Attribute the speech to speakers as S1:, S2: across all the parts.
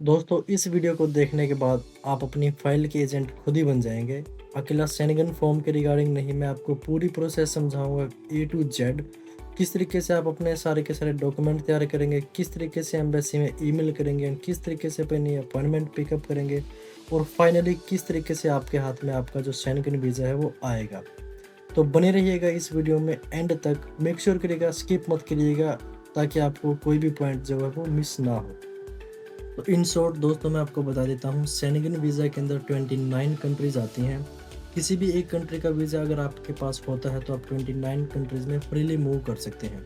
S1: दोस्तों इस वीडियो को देखने के बाद आप अपनी फाइल के एजेंट खुद ही बन जाएंगे। अकेला शेंगन फॉर्म के रिगार्डिंग नहीं, मैं आपको पूरी प्रोसेस समझाऊंगा ए टू जेड। किस तरीके से आप अपने सारे के सारे डॉक्यूमेंट तैयार करेंगे, किस तरीके से एम्बेसी में ईमेल करेंगे एंड किस तरीके से अपनी अपॉइंटमेंट पिकअप करेंगे, और फाइनली किस तरीके से आपके हाथ में आपका जो शेंगन वीज़ा है वो आएगा। तो बने रहिएगा इस वीडियो में एंड तक। मेक श्योर करिएगा, स्किप मत करिएगा, ताकि आपको कोई भी पॉइंट जो है वो मिस ना हो। तो इन शॉर्ट दोस्तों मैं आपको बता देता हूँ, शेंगन वीज़ा के अंदर 29 कंट्रीज़ आती हैं। किसी भी एक कंट्री का वीज़ा अगर आपके पास होता है तो आप 29 कंट्रीज़ में फ्रीली मूव कर सकते हैं।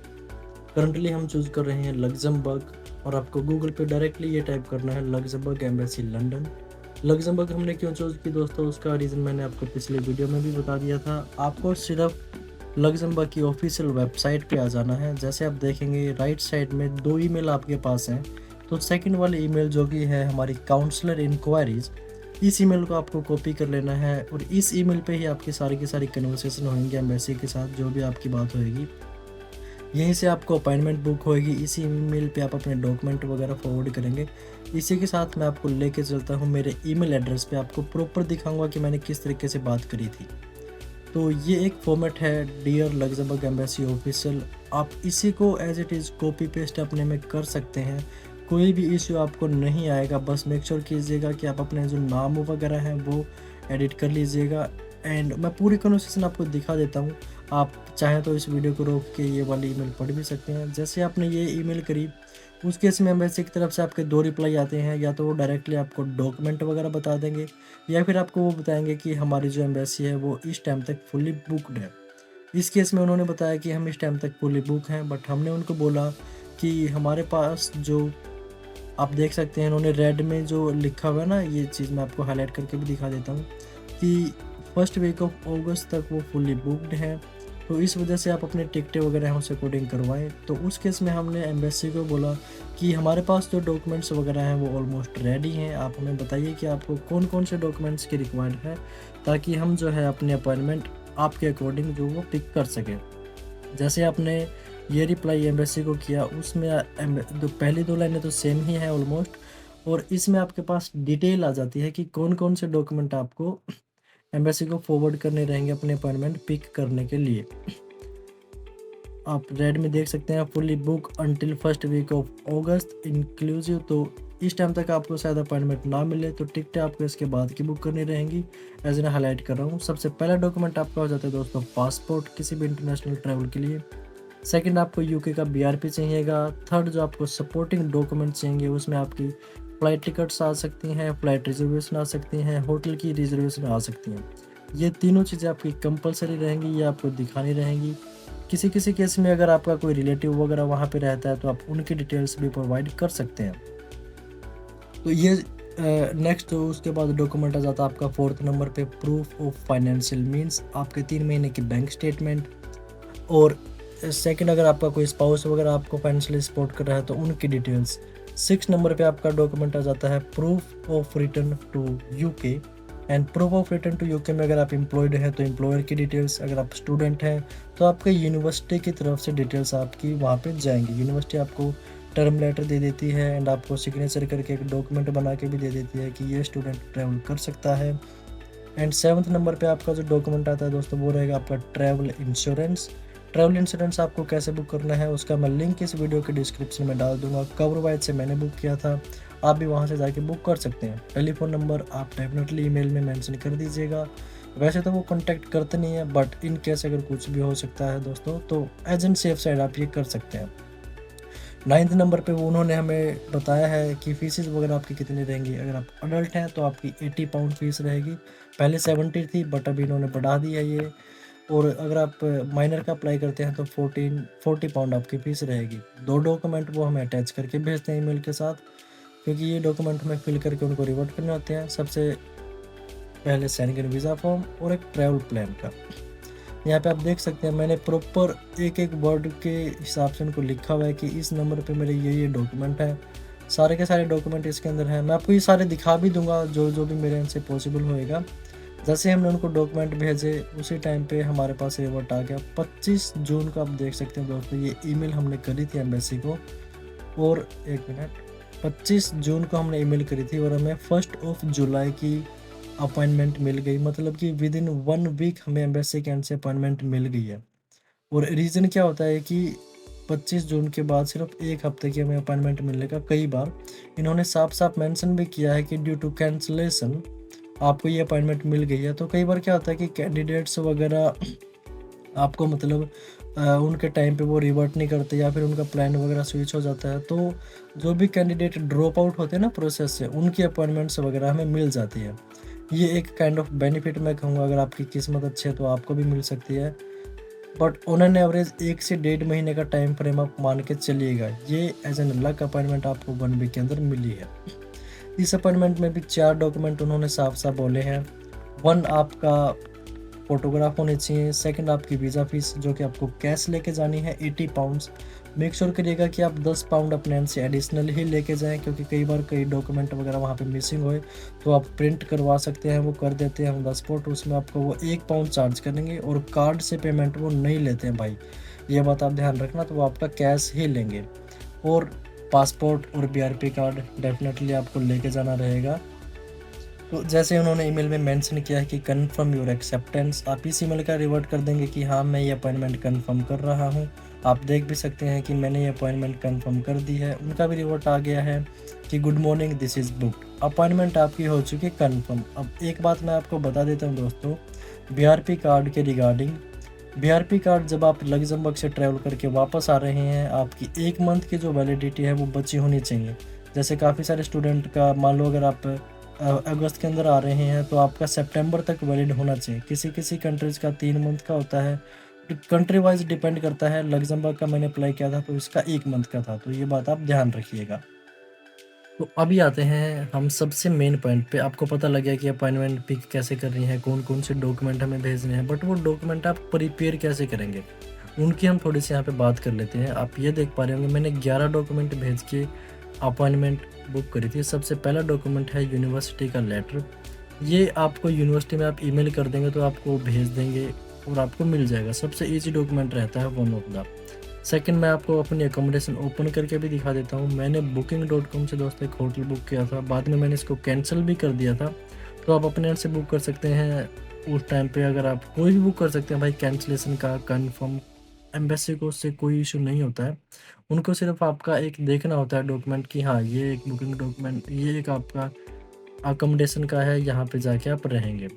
S1: करंटली हम चूज़ कर रहे हैं लग्जमबर्ग, और आपको गूगल पे डायरेक्टली ये टाइप करना है लग्जमबर्ग एम्बेसी लंदन। लग्जमबर्ग हमने क्यों चूज़ की दोस्तों, उसका रीज़न मैंने आपको पिछले वीडियो में भी बता दिया था। आपको सिर्फ लग्जमबर्ग की ऑफिशियल वेबसाइट पे आ जाना है। जैसे आप देखेंगे राइट साइड में 2 ईमेल आपके पास हैं, तो सेकंड वाली ईमेल जो कि है हमारी काउंसलर इंक्वायरीज, इस ईमेल को आपको कॉपी कर लेना है, और इस ईमेल पे ही आपकी सारी की सारी कन्वर्सेशन होंगी एम्बेसी के साथ। जो भी आपकी बात होएगी यहीं से आपको अपॉइंटमेंट बुक होएगी। इसी ईमेल पे आप अपने डॉक्यूमेंट वगैरह फॉरवर्ड करेंगे। इसी के साथ मैं आपको लेके चलता हूँ मेरे ईमेल एड्रेस पे, आपको प्रॉपर दिखाऊंगा कि मैंने किस तरीके से बात करी थी। तो ये एक फॉर्मेट है, डियर लग्जमबर्ग एम्बेसी ऑफिशियल। आप इसी को as it is copy paste अपने में कर सकते हैं, कोई भी इश्यू आपको नहीं आएगा। बस मेक श्योर कीजिएगा कि आप अपने जो नाम वगैरह हैं वो एडिट कर लीजिएगा। एंड मैं पूरी कन्वर्सेशन आपको दिखा देता हूँ। आप चाहें तो इस वीडियो को रोक के ये वाली ईमेल पढ़ भी सकते हैं। जैसे आपने ये ईमेल करी, उस केस में एम्बेसी की तरफ से आपके 2 रिप्लाई आते हैं। या तो वो डायरेक्टली आपको डॉक्यूमेंट वगैरह बता देंगे, या फिर आपको वो बताएंगे कि हमारी जो एम्बेसी है वो इस टाइम तक फुल्ली बुकड है। इस केस में उन्होंने बताया कि हम इस टाइम तक फुल्ली बुक हैं, बट हमने उनको बोला कि हमारे पास जो आप देख सकते हैं उन्होंने रेड में जो लिखा हुआ है ना, ये चीज़ मैं आपको हाईलाइट करके भी दिखा देता हूँ कि फर्स्ट वीक ऑफ अगस्त तक वो फुल्ली बुकड है। तो इस वजह से आप अपने टिकटें वगैरह उस अकॉर्डिंग करवाएं। तो उस केस में हमने एम्बेसी को बोला कि हमारे पास जो डॉक्यूमेंट्स वगैरह हैं वो ऑलमोस्ट रेडी हैं, आप हमें बताइए कि आपको कौन कौन से डॉक्यूमेंट्स की रिक्वायर्ड है, ताकि हम जो है अपने अपॉइंटमेंट आपके अकॉर्डिंग जो वो पिक कर सकें। जैसे आपने ये रिप्लाई एम्बेसी को किया, उसमें पहली 2 लाइनें तो सेम ही है ऑलमोस्ट, और इसमें आपके पास डिटेल आ जाती है कि कौन कौन से डॉक्यूमेंट आपको एम्बेसी को फॉरवर्ड करने रहेंगे अपने अपॉइंटमेंट पिक करने के लिए। आप रेड में देख सकते हैं fully book until first week of August inclusive. तो इस टाइम तक आपको शायद अपॉइंटमेंट ना मिले, तो टिकटें आपको इसके बाद की बुक करनी रहेंगी। एज मैं हाईलाइट कर रहा हूँ, सबसे पहला डॉक्यूमेंट आपका हो जाता है दोस्तों पासपोर्ट, किसी भी इंटरनेशनल ट्रैवल के लिए। सेकंड आपको यूके का बीआरपी चाहिएगा। थर्ड जो आपको सपोर्टिंग डॉक्यूमेंट चाहिए, उसमें आपकी फ़्लाइट टिकट्स आ सकती हैं, फ़्लाइट रिजर्वेशन आ सकती हैं, होटल की रिजर्वेशन आ सकती हैं। ये तीनों चीज़ें आपकी कंपलसरी रहेंगी, ये आपको दिखानी रहेंगी। किसी किसी केस में अगर आपका कोई रिलेटिव वगैरह वहाँ पे रहता है तो आप उनकी डिटेल्स भी प्रोवाइड कर सकते हैं। तो ये नेक्स्ट उसके बाद डॉक्यूमेंट आ जाता है आपका 4th नंबर पे, प्रूफ ऑफ फाइनेंशियल मीन्स, आपके 3 महीने की बैंक स्टेटमेंट। और सेकंड अगर आपका कोई स्पाउस वगैरह आपको फाइनेंशियली सपोर्ट कर रहा है तो उनकी डिटेल्स। 6 नंबर पे आपका डॉक्यूमेंट आ जाता है proof of return to UK. And proof of return to UK में अगर आप एम्प्लॉयड हैं तो एम्प्लॉयर की डिटेल्स, अगर आप स्टूडेंट हैं तो आपके यूनिवर्सिटी की तरफ से डिटेल्स आपकी वहाँ पे जाएंगी। यूनिवर्सिटी आपको टर्म लेटर दे देती है, एंड आपको सिग्नेचर करके एक डॉक्यूमेंट बना के भी दे देती है कि ये स्टूडेंट ट्रैवल कर सकता है। एंड 7th नंबर पे आपका जो डॉक्यूमेंट आता है दोस्तों वो रहेगा आपका ट्रैवल इंश्योरेंस। ट्रैवल इंश्योरेंस आपको कैसे बुक करना है उसका मैं लिंक इस वीडियो के डिस्क्रिप्शन में डाल दूंगा। कवरवाइज से मैंने बुक किया था, आप भी वहां से जाके बुक कर सकते हैं। टेलीफोन नंबर आप डेफिनेटली ईमेल में मेंशन कर दीजिएगा। वैसे तो वो कांटेक्ट करते नहीं है, बट इन केस अगर कुछ भी हो सकता है दोस्तों तो एजेंट सेफ साइड आप ये कर सकते हैं। 9th नंबर पे वो उन्होंने हमें बताया है कि फीसेस वगैरह आपकी कितनी रहेंगी। अगर आप अडल्ट हैं तो आपकी 80 पाउंड फीस रहेगी, पहले 70 थी बट अभी इन्होंने बढ़ा दी है ये। और अगर आप माइनर का अप्लाई करते हैं तो 40 पाउंड आपकी फ़ीस रहेगी। 2 डॉक्यूमेंट वो हमें अटैच करके भेजते हैं ईमेल के साथ, क्योंकि ये डॉक्यूमेंट हमें फिल करके उनको रिवर्ट करने होते हैं। सबसे पहले शेंगन वीज़ा फॉर्म और एक ट्रैवल प्लान का। यहाँ पे आप देख सकते हैं मैंने प्रॉपर एक एक वर्ड के हिसाब से उनको लिखा हुआ है कि इस नंबर पे मेरे ये डॉक्यूमेंट हैं। सारे के सारे डॉक्यूमेंट इसके अंदर हैं। मैं आपको ये सारे दिखा भी दूंगा जो जो भी मेरे इनसे पॉसिबल होएगा। जैसे हमने उनको डॉक्यूमेंट भेजे उसी टाइम पे हमारे पास रिवर्ट आ गया 25 जून को। आप देख सकते हैं दोस्तों ये ईमेल हमने करी थी एम्बेसी को। और एक मिनट, 25 जून को हमने ईमेल करी थी और हमें 1 जुलाई की अपॉइंटमेंट मिल गई, मतलब कि विद इन 1 वीक हमें एम्बेसी कैंट से अपॉइंटमेंट मिल गई है। और रीज़न क्या होता है कि 25 जून के बाद सिर्फ 1 हफ्ते की हमें अपॉइंटमेंट मिलने का कई बार इन्होंने साफ-साफ मेंशन भी किया है कि ड्यू टू कैंसलेशन आपको ये अपॉइंटमेंट मिल गई है। तो कई बार क्या होता है कि कैंडिडेट्स वगैरह आपको मतलब उनके टाइम पे वो रिवर्ट नहीं करते या फिर उनका प्लान वगैरह स्विच हो जाता है। तो जो भी कैंडिडेट ड्रॉप आउट होते हैं ना प्रोसेस से, उनकी अपॉइंटमेंट्स वगैरह हमें मिल जाती है। ये एक काइंड ऑफ बेनिफिट मैं कहूँगा, अगर आपकी किस्मत अच्छी है तो आपको भी मिल सकती है। बट ऑन एन एवरेज 1 से 1.5 महीने का टाइम फ्रेम आप मान के चलिएगा। ये एज एन लक अपॉइंटमेंट आपको 1 वीक के अंदर मिली है। इस अपॉइंटमेंट में भी 4 डॉक्यूमेंट उन्होंने साफ-साफ बोले हैं। 1 आपका फ़ोटोग्राफ होनी चाहिए, सेकंड आपकी वीज़ा फ़ीस जो कि आपको कैश लेके जानी है 80 पाउंड्स। मेक श्योर करिएगा कि आप 10 पाउंड अपने एंड से एडिशनल ही लेके जाएँ, क्योंकि कई बार कई डॉक्यूमेंट वगैरह वहाँ पे मिसिंग हुए तो आप प्रिंट करवा सकते हैं, वो कर देते हैं ऑन द स्पॉट। उसमें आपको वो 1 पाउंड चार्ज करेंगे और कार्ड से पेमेंट वो नहीं लेते हैं भाई, ये बात आप ध्यान रखना। तो वो आपका कैश ही लेंगे। और पासपोर्ट और बीआरपी कार्ड डेफिनेटली आपको लेके जाना रहेगा। तो जैसे उन्होंने ईमेल में मेंशन किया है कि कन्फर्म योर एक्सेप्टेंस, आप इस ईमेल का रिवर्ट कर देंगे कि हाँ मैं ये अपॉइंटमेंट कन्फर्म कर रहा हूँ। आप देख भी सकते हैं कि मैंने ये अपॉइंटमेंट कन्फर्म कर दी है। उनका भी रिवर्ट आ गया है कि good morning, this is booked, appointment आपकी हो चुकी है कन्फर्म। अब एक बात मैं आपको बता देता हूँ दोस्तों, बीआरपी कार्ड के रिगार्डिंग। बीआरपी कार्ड जब आप लग्जमबर्ग से ट्रैवल करके वापस आ रहे हैं, आपकी 1 मंथ की जो वैलिडिटी है वो बची होनी चाहिए। जैसे काफ़ी सारे स्टूडेंट का मान लो अगर आप अगस्त के अंदर आ रहे हैं तो आपका सितंबर तक वैलिड होना चाहिए। किसी किसी कंट्रीज़ का 3 मंथ का होता है, कंट्री वाइज डिपेंड करता है। लग्जमबर्ग का मैंने अप्लाई किया था तो इसका 1 मंथ का था, तो ये बात आप ध्यान रखिएगा। तो अभी आते हैं हम सबसे मेन पॉइंट पे। आपको पता लग गया कि अपॉइंटमेंट पिक कैसे करनी है, कौन कौन से डॉक्यूमेंट हमें भेजने हैं, बट वो डॉक्यूमेंट आप प्रिपेयर कैसे करेंगे उनकी हम थोड़ी सी यहाँ पे बात कर लेते हैं। आप ये देख पा रहे होंगे मैंने 11 डॉक्यूमेंट भेज के अपॉइंटमेंट बुक करी थी। सबसे पहला डॉक्यूमेंट है यूनिवर्सिटी का लेटर। ये आपको यूनिवर्सिटी में आप ईमेल कर देंगे तो आपको भेज देंगे और आपको मिल जाएगा। सबसे ईजी डॉक्यूमेंट रहता है वन ऑफ द। सेकंड, मैं आपको अपनी अकोमोडेशन ओपन करके भी दिखा देता हूँ। मैंने booking.com से दोस्तों एक होटल बुक किया था, बाद में मैंने इसको कैंसिल भी कर दिया था। तो आप अपने एंड से बुक कर सकते हैं उस टाइम पे। अगर आप कोई भी बुक कर सकते हैं भाई, कैंसिलेशन का कन्फर्म एम्बेसी को उससे कोई इशू नहीं होता है। उनको सिर्फ आपका एक देखना होता है डॉक्यूमेंट कि हाँ ये एक बुकिंग डॉक्यूमेंट, ये एक आपका अकोमोडेशन का है, यहाँ पे जाके आप रहेंगे।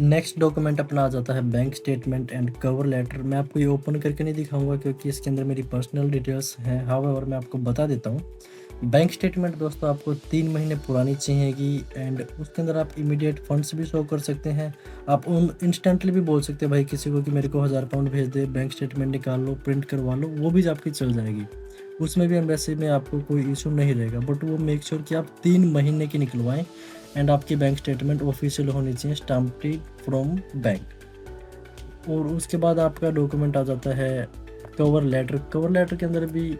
S1: नेक्स्ट डॉक्यूमेंट अपना आ जाता है bank statement and cover letter. मैं आपको ये ओपन करके नहीं दिखाऊंगा क्योंकि इसके अंदर मेरी पर्सनल डिटेल्स हैं। हाउएवर मैं आपको बता देता हूँ। बैंक स्टेटमेंट दोस्तों आपको 3 महीने पुरानी चाहिएगी एंड उसके अंदर आप इमीडिएट फंड्स भी शो कर सकते हैं। आप उन इंस्टेंटली भी बोल सकते हैं भाई किसी को कि मेरे को 1000 पाउंड भेज दे, बैंक स्टेटमेंट निकाल लो, प्रिंट करवा लो, वो भी आपकी चल जाएगी। उसमें भी एम्बेसी में आपको कोई इशू नहीं रहेगा, बट वो मेक श्योर कि आप 3 महीने की निकलवाएं एंड आपकी बैंक स्टेटमेंट ऑफिशियल होनी चाहिए, स्टैम्प्ड फ्रॉम बैंक। और उसके बाद आपका डॉक्यूमेंट आ जाता है कवर लेटर। कवर लेटर के अंदर भी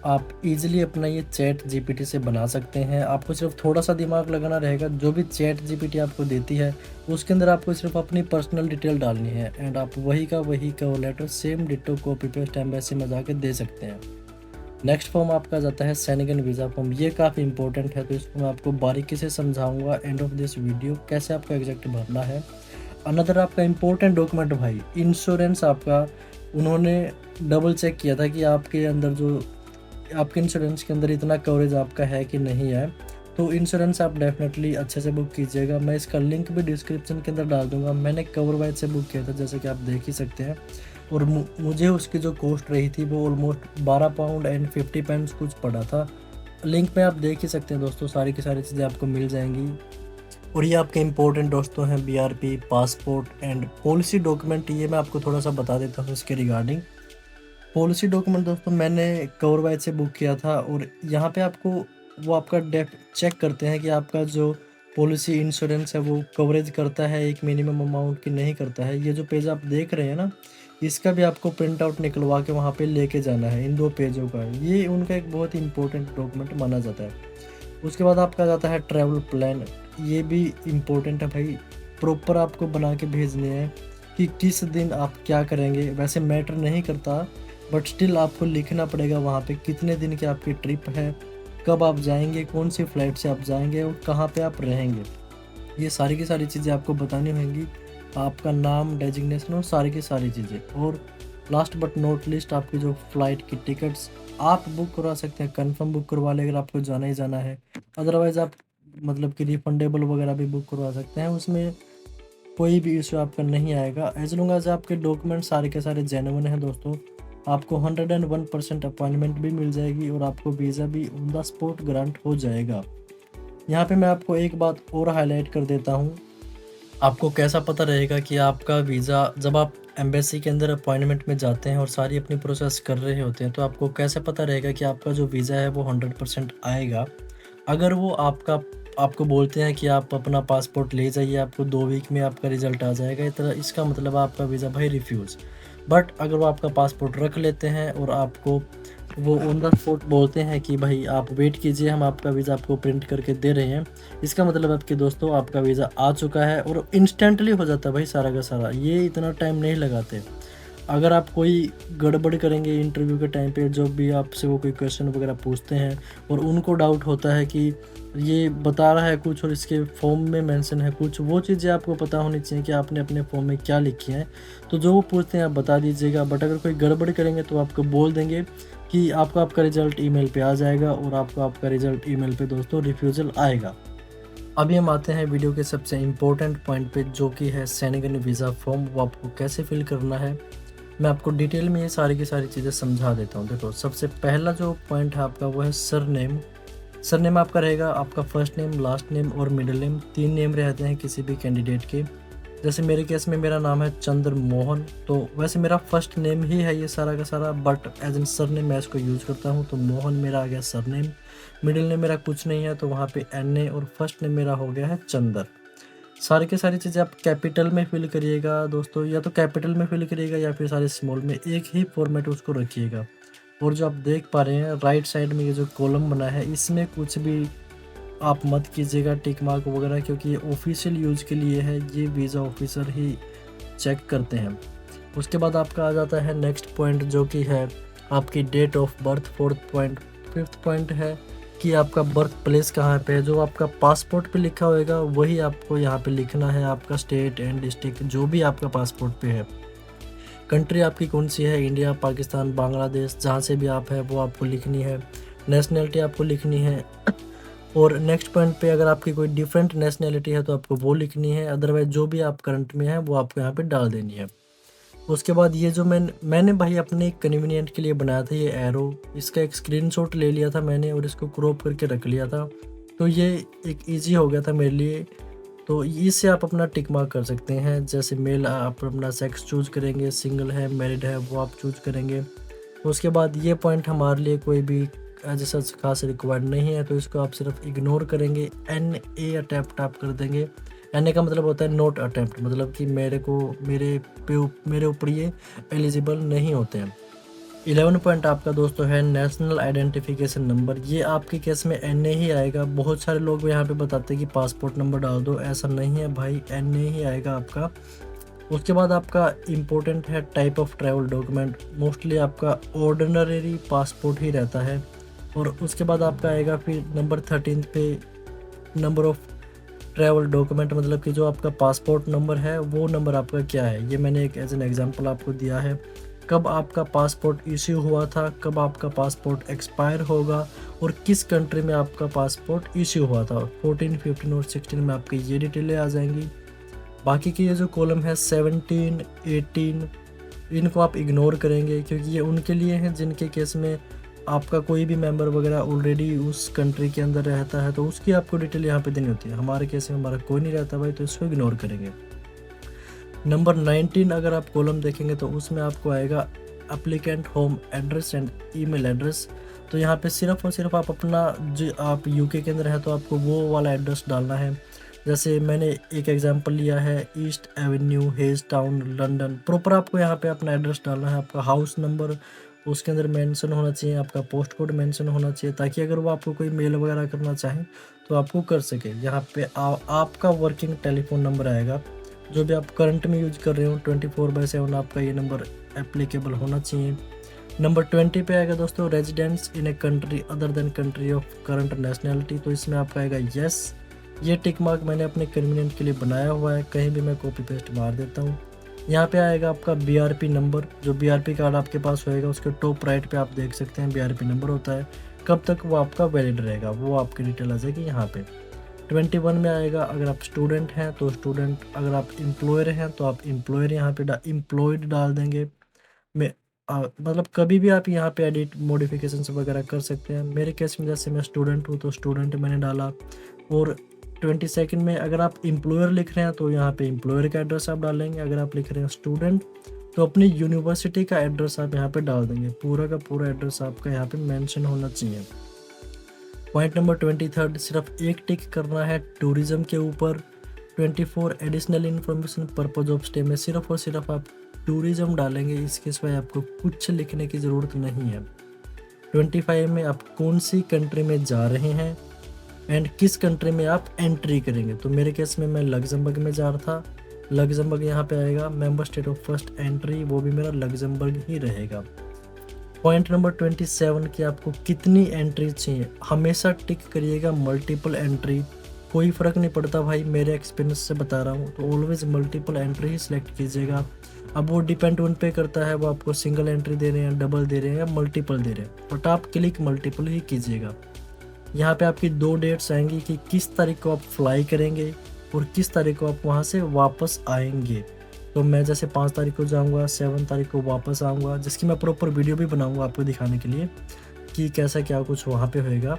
S1: आप इजीली अपना ये चैट जीपीटी से बना सकते हैं। आपको सिर्फ थोड़ा सा दिमाग लगाना रहेगा। जो भी चैट जीपीटी आपको देती है उसके अंदर आपको सिर्फ अपनी पर्सनल डिटेल डालनी है एंड आप वही का वही cover letter same ditto copy paste embassy में जाके दे सकते हैं। नेक्स्ट फॉर्म आपका जाता है शेंगन वीज़ा फॉर्म। ये काफ़ी इंपॉर्टेंट है तो इसको मैं आपको बारीकी से समझाऊंगा एंड ऑफ दिस वीडियो कैसे आपका एग्जैक्ट भरना है। अनदर आपका इंपॉर्टेंट डॉक्यूमेंट भाई, इंश्योरेंस आपका उन्होंने डबल चेक किया था कि आपके अंदर जो आपके इंश्योरेंस के अंदर इतना कवरेज आपका है कि नहीं है। तो इंश्योरेंस आप डेफिनेटली अच्छे से बुक कीजिएगा। मैं इसका लिंक भी डिस्क्रिप्शन के अंदर डाल दूंगा। मैंने कवर वाइज से बुक किया था जैसे कि आप देख ही सकते हैं और मुझे उसकी जो कॉस्ट रही थी वो ऑलमोस्ट 12 पाउंड एंड 50 पेंस कुछ पड़ा था। लिंक पे आप देख ही सकते हैं दोस्तों, सारी की सारी चीज़ें आपको मिल जाएंगी। और ये आपके इंपॉर्टेंट दोस्तों हैं BRP, passport and policy document. ये मैं आपको थोड़ा सा बता देता हूँ इसके रिगार्डिंग। पॉलिसी डॉक्यूमेंट दोस्तों मैंने कवर वाइज से बुक किया था और यहाँ पे आपको वो आपका डेप चेक करते हैं कि आपका जो पॉलिसी इंश्योरेंस है वो कवरेज करता है एक मिनिमम अमाउंट की नहीं करता है। ये जो पेज आप देख रहे हैं ना, इसका भी आपको प्रिंट आउट निकलवा के वहाँ पे लेके जाना है, इन 2 पेजों का। ये उनका एक बहुत ही इंपॉर्टेंट डॉक्यूमेंट माना जाता है। उसके बाद आपका जाता है ट्रैवल प्लान। ये भी इम्पोर्टेंट है भाई, प्रॉपर आपको बना के भेजने हैं कि किस दिन आप क्या करेंगे। वैसे मैटर नहीं करता बट स्टिल आपको लिखना पड़ेगा वहाँ पे कितने दिन की आपकी ट्रिप है, कब आप जाएंगे, कौन सी फ़्लाइट से आप जाएंगे और कहाँ पे आप रहेंगे। ये सारी की सारी चीज़ें आपको बतानी होंगी, आपका नाम, डेजिग्नेशन और सारी की सारी चीज़ें। और लास्ट बट नॉट लीस्ट, आपकी जो फ़्लाइट की टिकट्स आप बुक करवा सकते हैं, कंफर्म बुक करवा लें अगर आपको जाना ही जाना है। अदरवाइज़ आप मतलब कि रिफंडेबल वगैरह भी बुक करवा सकते हैं, उसमें कोई भी इश्यू आपका नहीं आएगा एज लॉन्ग एज आपके डॉक्यूमेंट सारे के सारे जेन्युइन हैं दोस्तों। आपको 101% अपॉइंटमेंट भी मिल जाएगी और आपको वीज़ा भी ऑन द स्पॉट ग्रांट हो जाएगा। यहाँ पे मैं आपको एक बात और हाईलाइट कर देता हूँ, आपको कैसा पता रहेगा कि आपका वीज़ा, जब आप एम्बेसी के अंदर अपॉइंटमेंट में जाते हैं और सारी अपनी प्रोसेस कर रहे होते हैं, तो आपको कैसे पता रहेगा कि आपका जो वीज़ा है वो 100% आएगा। अगर वो आपको बोलते हैं कि आप अपना पासपोर्ट ले जाइए, आपको 2 वीक में आपका रिज़ल्ट आ जाएगा, इसका मतलब आपका वीज़ा भाई रिफ्यूज़। बट अगर वो आपका पासपोर्ट रख लेते हैं और आपको वो ऑन द स्पॉट बोलते हैं कि भाई आप वेट कीजिए, हम आपका वीज़ा आपको प्रिंट करके दे रहे हैं, इसका मतलब है कि दोस्तों आपका वीज़ा आ चुका है और इंस्टेंटली हो जाता है भाई सारा का सारा, ये इतना टाइम नहीं लगाते। अगर आप कोई गड़बड़ करेंगे इंटरव्यू के टाइम पे, जो भी आपसे वो कोई क्वेश्चन वगैरह पूछते हैं और उनको डाउट होता है कि ये बता रहा है कुछ और इसके फॉर्म में मेंशन है कुछ, वो चीज़ें आपको पता होनी चाहिए कि आपने अपने फॉर्म में क्या लिखी है। तो जो वो पूछते हैं आप बता दीजिएगा, बट अगर कोई गड़बड़ करेंगे तो आपको बोल देंगे कि आपका रिज़ल्ट ईमेल पे आ जाएगा और आपका रिज़ल्ट ईमेल पे दोस्तों रिफ्यूज़ल आएगा। अभी हम आते हैं वीडियो के सबसे इम्पोर्टेंट पॉइंट पे, जो कि है सेनेगन वीज़ा फॉर्म, वो आपको कैसे फिल करना है। मैं आपको डिटेल में ये सारी की सारी चीज़ें समझा देता हूँ। देखो, सबसे पहला जो पॉइंट है आपका वो है सरनेम। सरनेम आपका रहेगा आपका फर्स्ट नेम, लास्ट नेम और मिडिल नेम। 3 नेम रहते हैं किसी भी कैंडिडेट के। जैसे मेरे केस में मेरा नाम है चंद्र मोहन, तो वैसे मेरा फर्स्ट नेम ही है ये सारा का सारा, बट एज एन सरनेम मैं इसको यूज़ करता हूँ, तो मोहन मेरा आ गया सरनेम। मिडिल नेम मेरा कुछ नहीं है तो वहाँ पे NA, और फर्स्ट नेम मेरा हो गया है चंद्र। सारी की सारी चीज़ें आप कैपिटल में फिल करिएगा दोस्तों, या तो कैपिटल में फिल करिएगा या फिर सारे स्मॉल में, एक ही फॉर्मेट उसको रखिएगा। और जो आप देख पा रहे हैं राइट साइड में ये जो कॉलम बना है, इसमें कुछ भी आप मत कीजिएगा टिक मार्क वगैरह, क्योंकि ये ऑफिशियल यूज़ के लिए है, ये वीज़ा ऑफिसर ही चेक करते हैं। उसके बाद आपका आ जाता है नेक्स्ट पॉइंट, जो कि है आपकी date of birth. 4th point. 5th point है कि आपका बर्थ प्लेस कहाँ पे है। जो आपका पासपोर्ट पे लिखा होएगा वही आपको यहाँ पे लिखना है, आपका स्टेट एंड डिस्ट्रिक्ट जो भी आपका पासपोर्ट पे है। कंट्री आपकी कौन सी है, इंडिया, पाकिस्तान, बांग्लादेश, जहाँ से भी आप है वो आपको लिखनी है। नेशनैलिटी आपको लिखनी है। और नेक्स्ट पॉइंट पे अगर आपकी कोई डिफरेंट नेशनैलिटी है तो आपको वो लिखनी है, अदरवाइज जो भी आप करंट में है वो आपको यहाँ पे डाल देनी है। उसके बाद ये जो मैंने भाई अपने कन्वीनियंट के लिए बनाया था ये एरो, इसका एक स्क्रीनशॉट ले लिया था मैंने और इसको क्रॉप करके रख लिया था, तो ये एक इजी हो गया था मेरे लिए। तो इससे आप अपना टिक मार्क कर सकते हैं। जैसे मेल आप अपना सेक्स चूज़ करेंगे, सिंगल है, मैरिड है, वो आप चूज़ करेंगे। उसके बाद ये पॉइंट हमारे लिए कोई भी जैसा खास रिक्वायर्ड नहीं है, तो इसको आप सिर्फ इग्नोर करेंगे। NA अटैम्प्ट आप कर देंगे। NA का मतलब होता है नॉट अटैम्प्ट, मतलब कि मेरे ऊपर ये एलिजिबल नहीं होते हैं। 11 पॉइंट आपका दोस्तों है नेशनल आइडेंटिफिकेशन नंबर। ये आपके केस में NA ही आएगा। बहुत सारे लोग यहाँ पे बताते हैं कि पासपोर्ट नंबर डाल दो, ऐसा नहीं है भाई, NA ही आएगा आपका। उसके बाद आपका इम्पोर्टेंट है type of travel document. Mostly आपका ऑर्डिनरी पासपोर्ट ही रहता है। और उसके बाद आपका आएगा फिर नंबर 13 पे नंबर ऑफ ट्रैवल डॉक्यूमेंट, मतलब कि जो आपका पासपोर्ट नंबर है वो नंबर आपका क्या है। ये मैंने एक एज एन एग्जांपल आपको दिया है। कब आपका पासपोर्ट इश्यू हुआ था, कब आपका पासपोर्ट एक्सपायर होगा और किस कंट्री में आपका पासपोर्ट इश्यू हुआ था। 14, 15 और 16 में आपकी ये डिटेलें आ जाएंगी। बाकी की ये जो कॉलम है 17, 18, इनको आप इग्नोर करेंगे, क्योंकि ये उनके लिए हैं जिनके केस में आपका कोई भी मेंबर वगैरह ऑलरेडी उस कंट्री के अंदर रहता है, तो उसकी आपको डिटेल यहाँ पे देनी होती है। हमारे केस में हमारा कोई नहीं रहता भाई, तो इसको इग्नोर करेंगे। नंबर 19 अगर आप कॉलम देखेंगे तो उसमें आपको आएगा applicant home address and email address. तो यहाँ पे सिर्फ और सिर्फ आप अपना, जो आप UK के अंदर है तो आपको वो वाला एड्रेस डालना है। जैसे मैंने एक एग्जांपल लिया है, east Avenue, hedge town, London. Proper आपको यहाँ पे अपना एड्रेस डालना है। आपका हाउस नंबर उसके अंदर मेंशन होना चाहिए, आपका पोस्ट कोड मेंशन होना चाहिए, ताकि अगर वो आपको कोई मेल वगैरह करना चाहें तो आपको कर सके। यहाँ पे आपका वर्किंग टेलीफोन नंबर आएगा, जो भी आप करंट में यूज कर रहे हो 24/7 आपका ये नंबर एप्लीकेबल होना चाहिए। नंबर 20 पे आएगा दोस्तों, residents in a country other than country of current nationality. तो इसमें आपका आएगा यस। ये टिक मार्क मैंने अपने कन्वीनियंट के लिए बनाया हुआ है, कहीं भी मैं कॉपी पेस्ट मार देता हूँ। यहाँ पे आएगा आपका बीआरपी नंबर, जो बीआरपी कार्ड आपके पास होएगा उसके टॉप राइट पे आप देख सकते हैं बीआरपी नंबर होता है, कब तक वो आपका वैलिड रहेगा वो आपकी डिटेल आ जाएगी यहाँ पे। 21 में आएगा, अगर आप स्टूडेंट हैं तो स्टूडेंट, अगर आप एम्प्लॉयर हैं तो आप एम्प्लॉयर यहाँ पे एम्प्लॉयड डाल देंगे। मैं मतलब कभी भी आप यहाँ पे एडिट मॉडिफिकेशंस वगैरह कर सकते हैं। मेरे केस में जैसे मैं स्टूडेंट हूँ तो स्टूडेंट मैंने डाला। और 22 में अगर आप एम्प्लॉयर लिख रहे हैं तो यहाँ पे एम्प्लॉयर का एड्रेस आप डालेंगे। अगर आप लिख रहे हैं स्टूडेंट तो अपनी यूनिवर्सिटी का एड्रेस आप यहाँ पे डाल देंगे। पूरा का पूरा एड्रेस आपका यहाँ पे मेंशन होना चाहिए। पॉइंट नंबर 23, सिर्फ एक टिक करना है टूरिज्म के ऊपर। 24, additional information purpose of stay में सिर्फ और सिर्फ आप टूरिज्म डालेंगे, इसके सिवाय आपको कुछ लिखने की ज़रूरत नहीं है। 25 में आप कौन सी कंट्री में जा रहे हैं एंड किस कंट्री में आप एंट्री करेंगे। तो मेरे केस में मैं लग्जमबर्ग में जा रहा था, लग्जमबर्ग यहाँ पे आएगा। Member state of first entry वो भी मेरा लग्जमबर्ग ही रहेगा। पॉइंट नंबर 27 की आपको कितनी एंट्री चाहिए, हमेशा टिक करिएगा मल्टीपल एंट्री। कोई फ़र्क नहीं पड़ता भाई, मेरे एक्सपीरियंस से बता रहा हूँ, तो ऑलवेज मल्टीपल एंट्री ही सिलेक्ट कीजिएगा। अब वो डिपेंड उन पे करता है वो आपको सिंगल एंट्री दे रहे हैं, डबल दे रहे हैं या मल्टीपल दे रहे हैं, बट आप क्लिक मल्टीपल ही कीजिएगा। यहाँ पे आपकी 2 डेट्स आएंगी कि किस तारीख को आप फ्लाई करेंगे और किस तारीख को आप वहाँ से वापस आएंगे। तो मैं जैसे 5 तारीख को जाऊँगा, 7 तारीख को वापस आऊँगा, जिसकी मैं प्रॉपर वीडियो भी बनाऊँगा आपको दिखाने के लिए कि कैसा क्या कुछ वहाँ पे होएगा।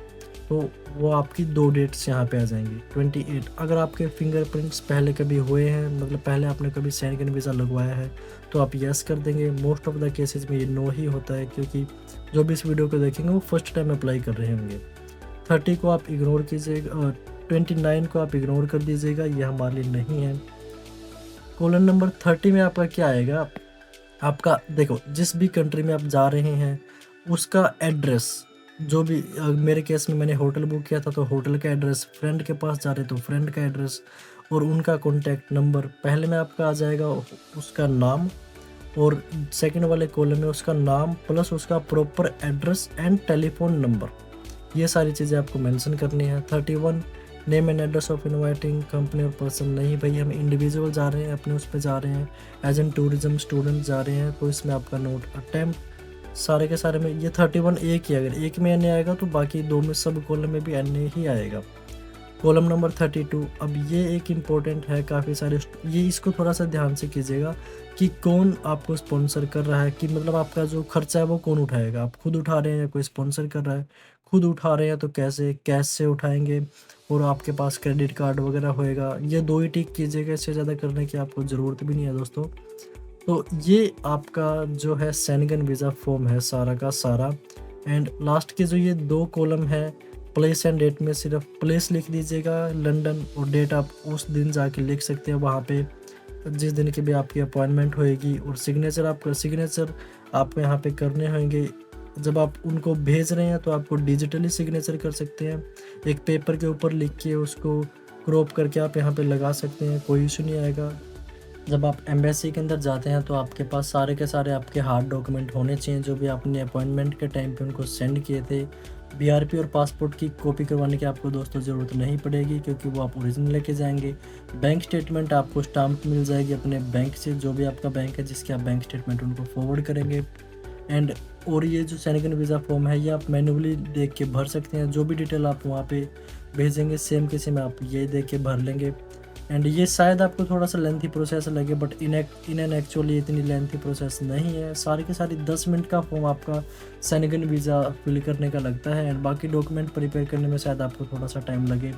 S1: तो वो आपकी 2 डेट्स यहाँ पे आ जाएंगी। 28, अगर आपके फिंगरप्रिंट्स पहले कभी हुए हैं, मतलब पहले आपने कभी शेंगेन वीज़ा लगवाया है तो आप यस कर देंगे। मोस्ट ऑफ द केसेस में ये नो ही होता है, क्योंकि जो भी इस वीडियो को देखेंगे वो फर्स्ट टाइम अप्लाई कर रहे होंगे। 30 को आप इग्नोर कीजिएगा, 29 को आप इग्नोर कर दीजिएगा, ये हमारे लिए नहीं है। कॉलम नंबर 30 में आपका क्या आएगा, आपका देखो जिस भी कंट्री में आप जा रहे हैं उसका एड्रेस, जो भी मेरे केस में मैंने होटल बुक किया था तो होटल का एड्रेस, फ्रेंड के पास जा रहे तो फ्रेंड का एड्रेस और उनका कॉन्टैक्ट नंबर। पहले में आपका आ जाएगा उसका नाम, और सेकंड वाले कॉलम में उसका नाम प्लस उसका proper address and telephone number, ये सारी चीज़ें आपको मेंशन करनी है। 31, name and address of inviting company और पर्सन, नहीं भाई हम इंडिविजुअल जा रहे हैं, अपने उस पर जा रहे हैं, एज एन टूरिज्म स्टूडेंट जा रहे हैं, तो इसमें आपका नोट अटैम्प्ट सारे के सारे में ये 31 एक ही, अगर एक में एन आएगा तो बाकी 2 में सब कॉलम में भी एन ही आएगा। कॉलम नंबर 32, अब ये एक इम्पोर्टेंट है, काफ़ी सारे ये इसको थोड़ा सा ध्यान से कीजिएगा कि कौन आपको स्पॉन्सर कर रहा है, कि मतलब आपका जो खर्चा है वो कौन उठाएगा, आप खुद उठा रहे हैं या कोई स्पॉन्सर कर रहा है। खुद उठा रहे हैं तो कैसे, कैश से उठाएंगे और आपके पास क्रेडिट कार्ड वगैरह होएगा, ये 2 ही टिक कीजिएगा, इससे ज़्यादा करने की आपको ज़रूरत भी नहीं है दोस्तों। तो ये आपका जो है शेंगेन वीज़ा फॉर्म है सारा का सारा। एंड लास्ट के जो ये 2 कॉलम है, प्लेस एंड डेट में सिर्फ प्लेस लिख दीजिएगा लंदन, और डेट आप उस दिन जाके लिख सकते हैं वहाँ पे जिस दिन की भी आपकी अपॉइंटमेंट होएगी। और सिग्नेचर आपको यहाँ पे करने होंगे, जब आप उनको भेज रहे हैं तो आपको डिजिटली सिग्नेचर कर सकते हैं, एक पेपर के ऊपर लिख के उसको क्रॉप करके आप यहाँ पे लगा सकते हैं, कोई इशू नहीं आएगा। जब आप एम्बेसी के अंदर जाते हैं तो आपके पास सारे के सारे आपके हार्ड डॉक्यूमेंट होने चाहिए, जो भी आपने अपॉइंटमेंट के टाइम पे उनको सेंड किए थे। बीआरपी और पासपोर्ट की कॉपी करवाने की आपको दोस्तों ज़रूरत नहीं पड़ेगी, क्योंकि वो आप ओरिजिनल लेके जाएंगे। बैंक स्टेटमेंट आपको स्टाम्प मिल जाएगी अपने बैंक से, जो भी आपका बैंक है जिसके आप बैंक स्टेटमेंट उनको फॉरवर्ड करेंगे। एंड और ये जो शेंगेन वीज़ा फॉर्म है ये आप मैन्युअली देख के भर सकते हैं, जो भी डिटेल आप वहाँ पे भेजेंगे सेम के सेम आप ये देख के भर लेंगे। एंड ये शायद आपको थोड़ा सा लेंथी प्रोसेस लगे, बट इन एन एक्चुअली इतनी लेंथी प्रोसेस नहीं है। सारी के सारी 10 मिनट का फॉर्म आपका शेंगेन वीज़ा फिल करने का लगता है, एंड बाकी डॉक्यूमेंट प्रिपेयर करने में शायद आपको थोड़ा सा टाइम लगे।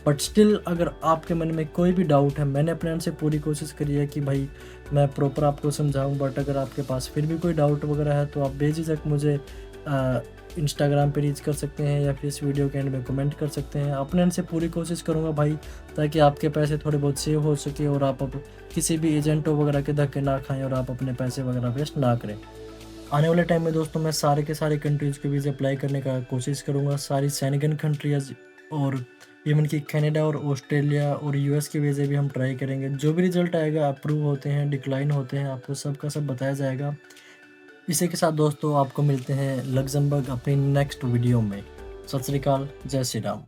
S1: बट स्टिल अगर आपके मन में कोई भी डाउट है, मैंने अपने एंड से पूरी कोशिश करी है कि भाई मैं प्रॉपर आपको समझाऊं, बट अगर आपके पास फिर भी कोई डाउट वगैरह है तो आप बेझिझक मुझे इंस्टाग्राम पे रीच कर सकते हैं या फिर इस वीडियो के एंड में कमेंट कर सकते हैं। अपने एंड से पूरी कोशिश करूंगा भाई, ताकि आपके पैसे थोड़े बहुत सेव हो सके और आप अब किसी भी एजेंटों वगैरह के धक्के ना खाएं और आप अपने पैसे वगैरह वेस्ट ना करें। आने वाले टाइम में दोस्तों मैं सारे के सारे कंट्रीज़ के वीज़े अप्लाई करने का कोशिश करूँगा, सारी शेंगेन कंट्रीज और इवन कि कनाडा और ऑस्ट्रेलिया और यूएस के वीज़े भी हम ट्राई करेंगे। जो भी रिजल्ट आएगा, अप्रूव होते हैं डिक्लाइन होते हैं, आपको सब का सब बताया जाएगा। इसी के साथ दोस्तों आपको मिलते हैं लग्जमबर्ग अपनी नेक्स्ट वीडियो में। सत श्री अकाल, जय श्री राम।